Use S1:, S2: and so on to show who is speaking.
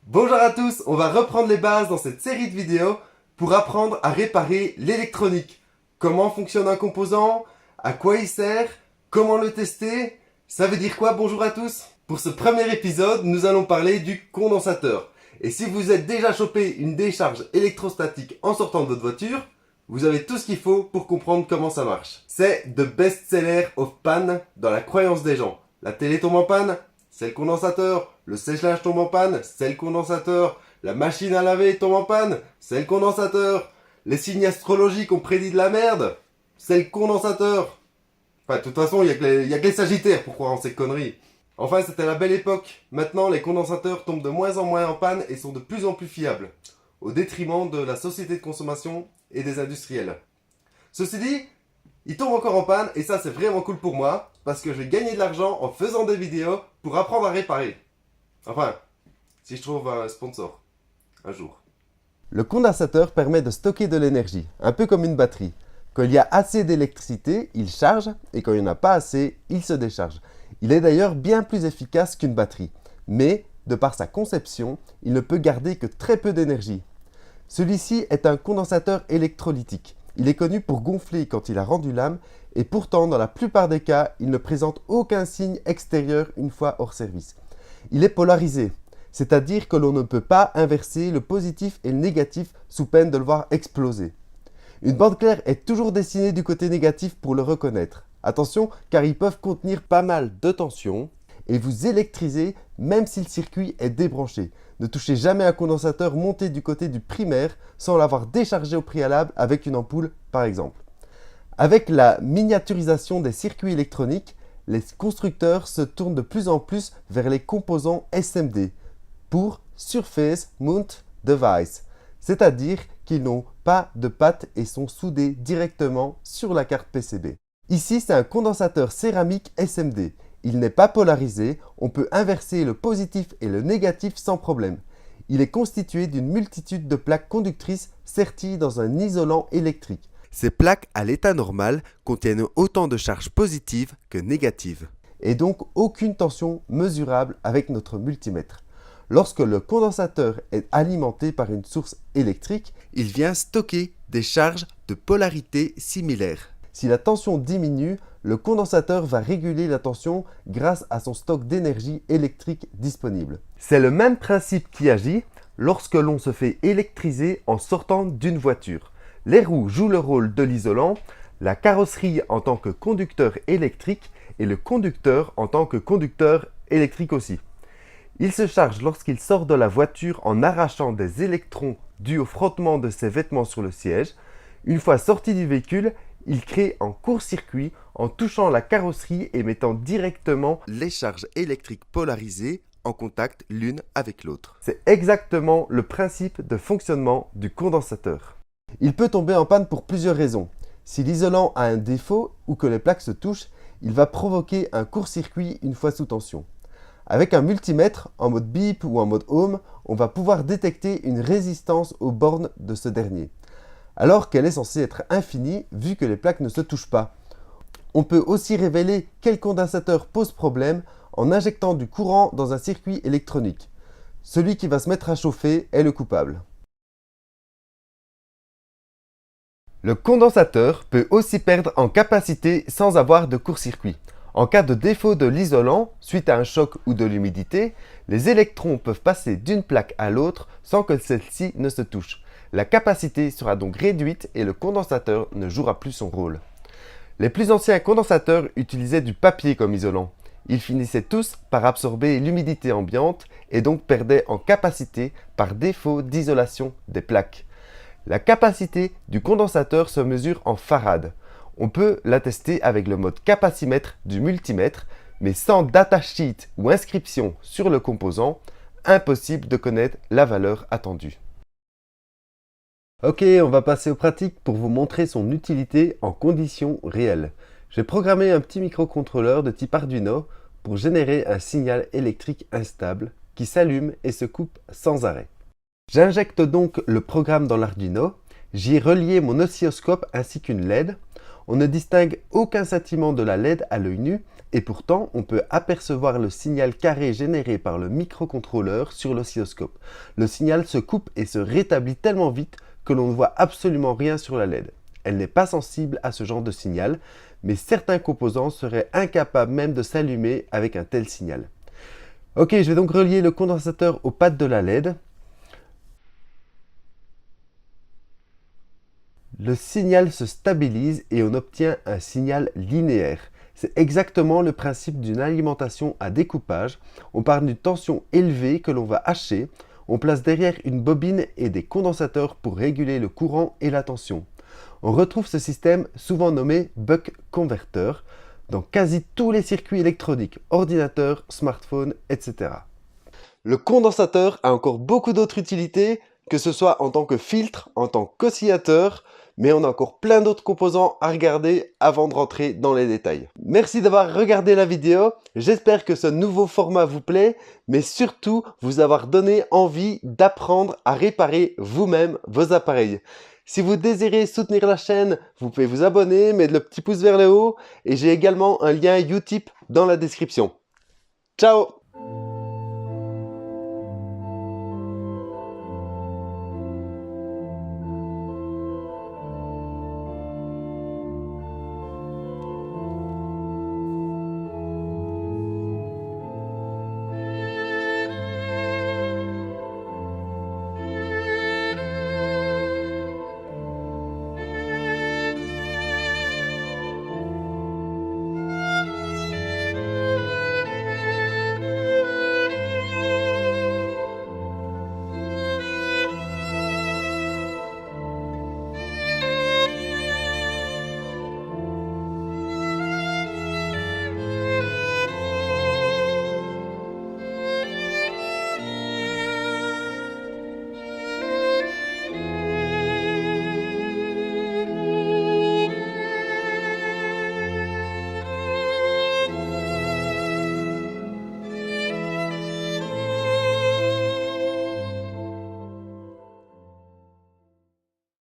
S1: Bonjour à tous, on va reprendre les bases dans cette série de vidéos pour apprendre à réparer l'électronique. Comment fonctionne un composant, à quoi il sert, comment le tester, ça veut dire quoi bonjour à tous? Pour ce premier épisode, nous allons parler du condensateur. Et si vous êtes déjà chopé une décharge électrostatique en sortant de votre voiture, vous avez tout ce qu'il faut pour comprendre comment ça marche. C'est the best seller of panne dans la croyance des gens. La télé tombe en panne, c'est le condensateur. Le sèche-linge tombe en panne, c'est le condensateur. La machine à laver tombe en panne, c'est le condensateur. Les signes astrologiques ont prédit de la merde, c'est le condensateur. Enfin, de toute façon, il y a que les sagittaires pour croire en ces conneries. Enfin, c'était la belle époque. Maintenant, les condensateurs tombent de moins en moins en panne et sont de plus en plus fiables, au détriment de la société de consommation et des industriels. Ceci dit, ils tombent encore en panne et ça c'est vraiment cool pour moi, parce que je vais gagner de l'argent en faisant des vidéos pour apprendre à réparer. Enfin, si je trouve un sponsor, un jour. Le condensateur permet de stocker de l'énergie, un peu comme une batterie. Quand il y a assez d'électricité, il charge, et quand il n'y en a pas assez, il se décharge. Il est d'ailleurs bien plus efficace qu'une batterie, mais, de par sa conception, il ne peut garder que très peu d'énergie. Celui-ci est un condensateur électrolytique. Il est connu pour gonfler quand il a rendu l'âme, et pourtant, dans la plupart des cas, il ne présente aucun signe extérieur une fois hors service. Il est polarisé, c'est-à-dire que l'on ne peut pas inverser le positif et le négatif sous peine de le voir exploser. Une bande claire est toujours dessinée du côté négatif pour le reconnaître. Attention, car ils peuvent contenir pas mal de tension et vous électriser même si le circuit est débranché. Ne touchez jamais un condensateur monté du côté du primaire sans l'avoir déchargé au préalable avec une ampoule par exemple. Avec la miniaturisation des circuits électroniques, les constructeurs se tournent de plus en plus vers les composants SMD pour Surface Mount Device, c'est-à-dire qu'ils n'ont pas de pattes et sont soudés directement sur la carte PCB. Ici, c'est un condensateur céramique SMD. Il n'est pas polarisé, on peut inverser le positif et le négatif sans problème. Il est constitué d'une multitude de plaques conductrices serties dans un isolant électrique. Ces plaques à l'état normal contiennent autant de charges positives que négatives. Et donc aucune tension mesurable avec notre multimètre. Lorsque le condensateur est alimenté par une source électrique, il vient stocker des charges de polarité similaires. Si la tension diminue, le condensateur va réguler la tension grâce à son stock d'énergie électrique disponible. C'est le même principe qui agit lorsque l'on se fait électriser en sortant d'une voiture. Les roues jouent le rôle de l'isolant, la carrosserie en tant que conducteur électrique et le conducteur en tant que conducteur électrique aussi. Il se charge lorsqu'il sort de la voiture en arrachant des électrons dus au frottement de ses vêtements sur le siège. Une fois sorti du véhicule, il crée un court-circuit en touchant la carrosserie et mettant directement les charges électriques polarisées en contact l'une avec l'autre. C'est exactement le principe de fonctionnement du condensateur. Il peut tomber en panne pour plusieurs raisons. Si l'isolant a un défaut ou que les plaques se touchent, il va provoquer un court-circuit une fois sous tension. Avec un multimètre, en mode bip ou en mode home, on va pouvoir détecter une résistance aux bornes de ce dernier, alors qu'elle est censée être infinie vu que les plaques ne se touchent pas. On peut aussi révéler quel condensateur pose problème en injectant du courant dans un circuit électronique. Celui qui va se mettre à chauffer est le coupable. Le condensateur peut aussi perdre en capacité sans avoir de court-circuit. En cas de défaut de l'isolant, suite à un choc ou de l'humidité, les électrons peuvent passer d'une plaque à l'autre sans que celle-ci ne se touche. La capacité sera donc réduite et le condensateur ne jouera plus son rôle. Les plus anciens condensateurs utilisaient du papier comme isolant. Ils finissaient tous par absorber l'humidité ambiante et donc perdaient en capacité par défaut d'isolation des plaques. La capacité du condensateur se mesure en farad. On peut la tester avec le mode capacimètre du multimètre, mais sans datasheet ou inscription sur le composant, impossible de connaître la valeur attendue. Ok, on va passer aux pratiques pour vous montrer son utilité en conditions réelles. J'ai programmé un petit microcontrôleur de type Arduino pour générer un signal électrique instable qui s'allume et se coupe sans arrêt. J'injecte donc le programme dans l'Arduino, j'y ai relié mon oscilloscope ainsi qu'une LED. On ne distingue aucun scintillement de la LED à l'œil nu et pourtant on peut apercevoir le signal carré généré par le microcontrôleur sur l'oscilloscope. Le signal se coupe et se rétablit tellement vite que l'on ne voit absolument rien sur la LED. Elle n'est pas sensible à ce genre de signal, mais certains composants seraient incapables même de s'allumer avec un tel signal. Ok, je vais donc relier le condensateur aux pattes de la LED. Le signal se stabilise et on obtient un signal linéaire. C'est exactement le principe d'une alimentation à découpage. On part d'une tension élevée que l'on va hacher. On place derrière une bobine et des condensateurs pour réguler le courant et la tension. On retrouve ce système souvent nommé buck converter dans quasi tous les circuits électroniques, ordinateurs, smartphones, etc. Le condensateur a encore beaucoup d'autres utilités, que ce soit en tant que filtre, en tant qu'oscillateur, mais on a encore plein d'autres composants à regarder avant de rentrer dans les détails. Merci d'avoir regardé la vidéo, j'espère que ce nouveau format vous plaît, mais surtout vous avoir donné envie d'apprendre à réparer vous-même vos appareils. Si vous désirez soutenir la chaîne, vous pouvez vous abonner, mettre le petit pouce vers le haut et j'ai également un lien Utip dans la description. Ciao!